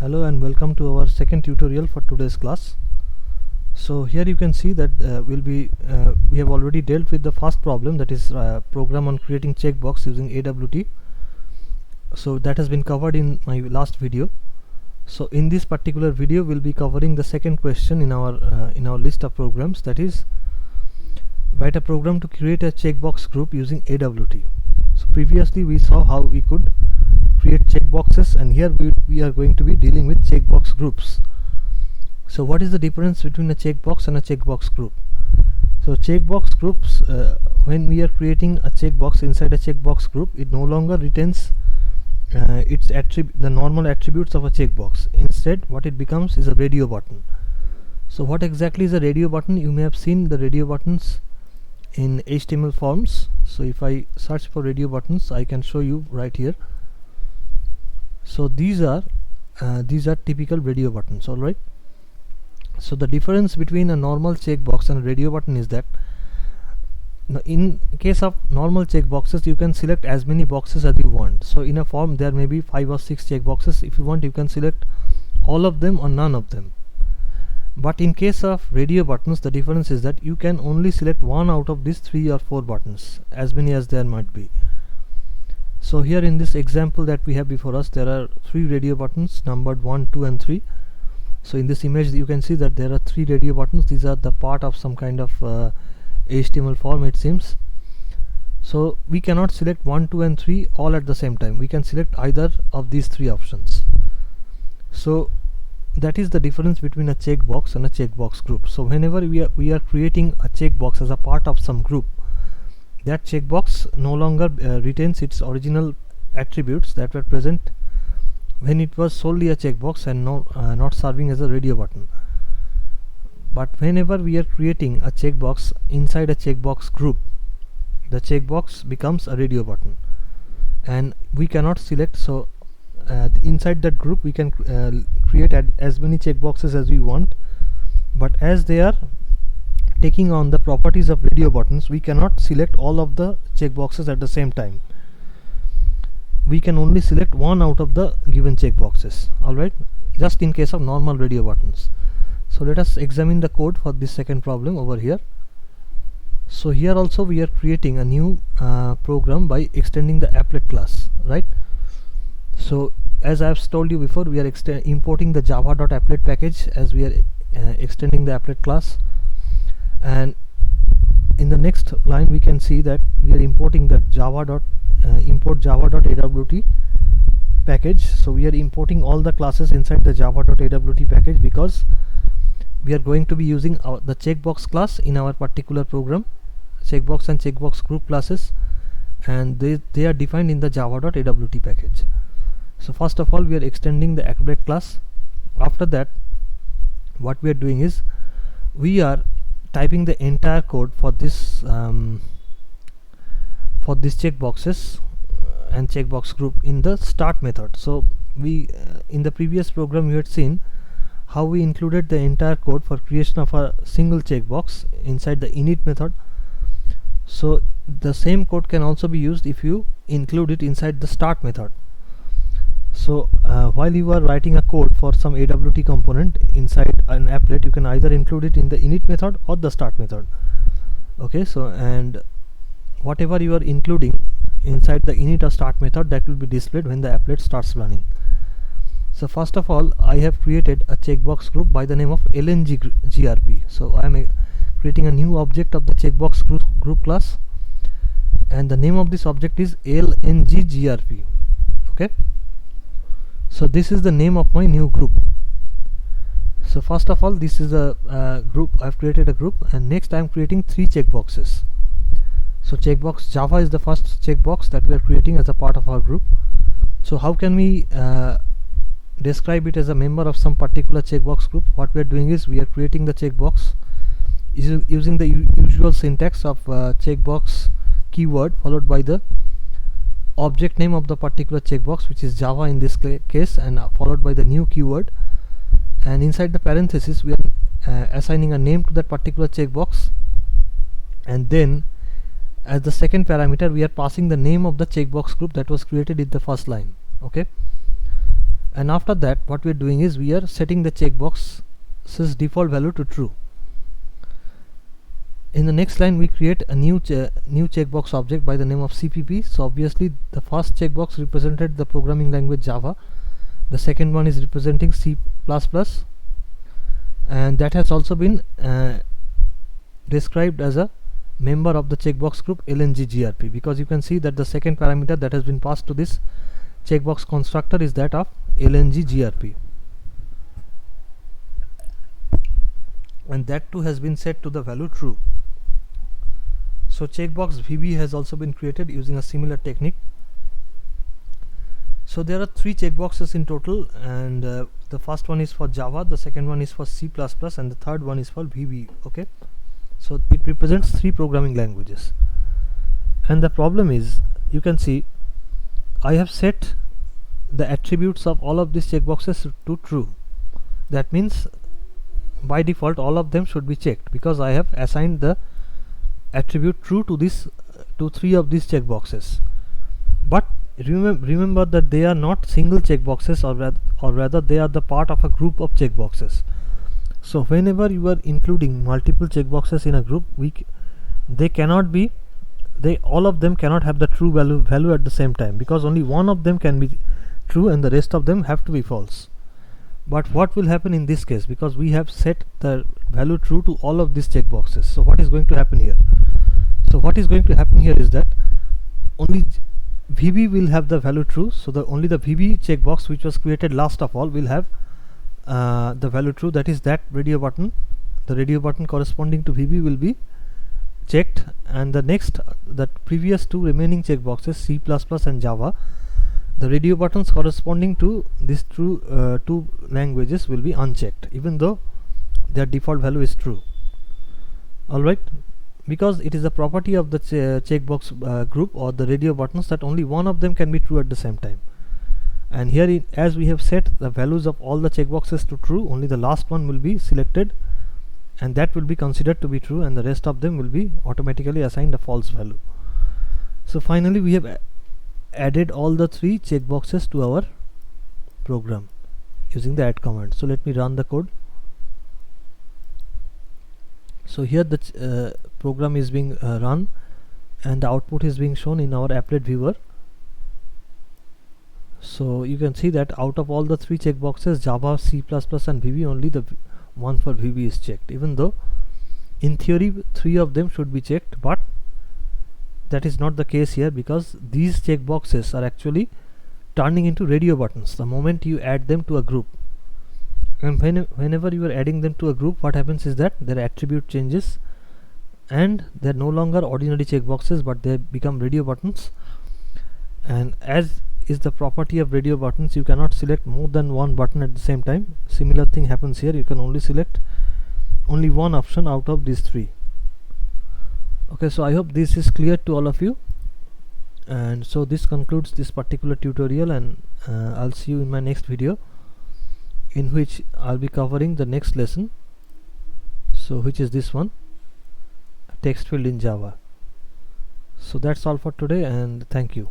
Hello and welcome to our second tutorial for today's class. So here you can see that we have already dealt with the first problem, that is program on creating checkbox using AWT. So that has been covered in my last video. So in this particular video we'll be covering the second question in our list of programs, that is write a program to create a checkbox group using AWT. So previously we saw how we could create checkboxes, and here we are going to be dealing with checkbox groups. So what is the difference between a checkbox and a checkbox group? So checkbox groups, when we are creating a checkbox inside a checkbox group, it no longer retains the normal attributes of a checkbox. Instead what it becomes is a radio button. So what exactly is a radio button? You may have seen the radio buttons in HTML forms. So if I search for radio buttons, I can show you right here. So these are typical radio buttons. All right. So the difference between a normal checkbox and a radio button is that in case of normal checkboxes, you can select as many boxes as you want. So in a form there may be 5 or 6 checkboxes. If you want, you can select all of them or none of them. But in case of radio buttons, the difference is that you can only select one out of these 3 or 4 buttons, as many as there might be. So here in this example that we have before us, there are 3 radio buttons numbered 1, 2 and 3. So in this image you can see that there are 3 radio buttons. These are the part of some kind of HTML form, it seems. So we cannot select 1, 2 and 3 all at the same time. We can select either of these 3 options. So that is the difference between a checkbox and a checkbox group. So whenever we are creating a checkbox as a part of some group, that checkbox no longer retains its original attributes that were present when it was solely a checkbox and not serving as a radio button. But whenever we are creating a checkbox inside a checkbox group, the checkbox becomes a radio button, and we cannot select. So inside that group we can create as many checkboxes as we want, but as they are taking on the properties of radio buttons, we cannot select all of the checkboxes at the same time. We can only select one out of the given checkboxes. Alright, just in case of normal radio buttons. So let us examine the code for this second problem over here. So here also we are creating a new program by extending the applet class, right? So as I have told you before, we are importing the java.applet package as we are extending the applet class. And in the next line we can see that we are importing the import java.awt package. So we are importing all the classes inside the java.awt package because we are going to be using the checkbox class in our particular program, checkbox and checkbox group classes, and they are defined in the java.awt package. So first of all we are extending the applet class. After that what we are doing is we are typing the entire code for this checkboxes and checkbox group in the start method. So we in the previous program you had seen how we included the entire code for creation of a single checkbox inside the init method. So the same code can also be used if you include it inside the start method. So while you are writing a code for some AWT component inside an applet, you can either include it in the init method or the start method. Okay, so and whatever you are including inside the init or start method, that will be displayed when the applet starts running. So first of all I have created a checkbox group by the name of LNGgrp. So I am creating a new object of the checkbox group class, and the name of this object is LNGgrp. Okay. So this is the name of my new group. So first of all this is a group. I have created a group, and next I am creating 3 checkboxes. So checkbox Java is the first checkbox that we are creating as a part of our group. So how can we describe it as a member of some particular checkbox group? What we are doing is we are creating the checkbox using the usual syntax of checkbox keyword followed by the object name of the particular checkbox, which is Java in this case, and followed by the new keyword, and inside the parenthesis we are assigning a name to that particular checkbox, and then as the second parameter we are passing the name of the checkbox group that was created in the first line. Okay, and after that what we're doing is we are setting the checkbox's default value to true. In the next line we create a new checkbox object by the name of CPP. So obviously the first checkbox represented the programming language Java, the second one is representing C++, and that has also been described as a member of the checkbox group LNG-GRP, because you can see that the second parameter that has been passed to this checkbox constructor is that of LNG-GRP, and that too has been set to the value true. So checkbox VB has also been created using a similar technique. So there are 3 checkboxes in total, and the first one is for Java, the second one is for C++, and the third one is for VB. Okay, so it represents 3 programming languages. And the problem is, you can see I have set the attributes of all of these checkboxes to true. That means by default all of them should be checked, because I have assigned the attribute true to this to 3 of these checkboxes. But remember that they are not single checkboxes, or rather they are the part of a group of checkboxes. So whenever you are including multiple checkboxes in a group, all of them cannot have the true value at the same time, because only one of them can be true and the rest of them have to be false. But what will happen in this case, because we have set the value true to all of these checkboxes, so what is going to happen here? So what is going to happen here is that only VB will have the value true, so only the VB checkbox, which was created last of all, will have the value true, that is that radio button. The radio button corresponding to VB will be checked, and the previous 2 remaining checkboxes, C++ and Java, the radio buttons corresponding to these 2 languages will be unchecked, even though their default value is true. Alright, because it is a property of the checkbox group or the radio buttons that only one of them can be true at the same time. And here, as we have set the values of all the checkboxes to true, only the last one will be selected, and that will be considered to be true, and the rest of them will be automatically assigned a false value. So finally we have added all the 3 checkboxes to our program using the add command. So let me run the code. So here the program is being run, and the output is being shown in our applet viewer. So you can see that out of all the 3 checkboxes, Java, C++ and VB, only the one for VB is checked, even though in theory 3 of them should be checked, but that is not the case here, because these checkboxes are actually turning into radio buttons the moment you add them to a group. And whenever you are adding them to a group, what happens is that their attribute changes, and they are no longer ordinary checkboxes, but they become radio buttons. And as is the property of radio buttons, you cannot select more than one button at the same time. Similar thing happens here, you can only select only one option out of these 3. Okay, so I hope this is clear to all of you, and so this concludes this particular tutorial, and I'll see you in my next video, in which I'll be covering the next lesson, so which is this one, text field in Java. So that's all for today, and thank you.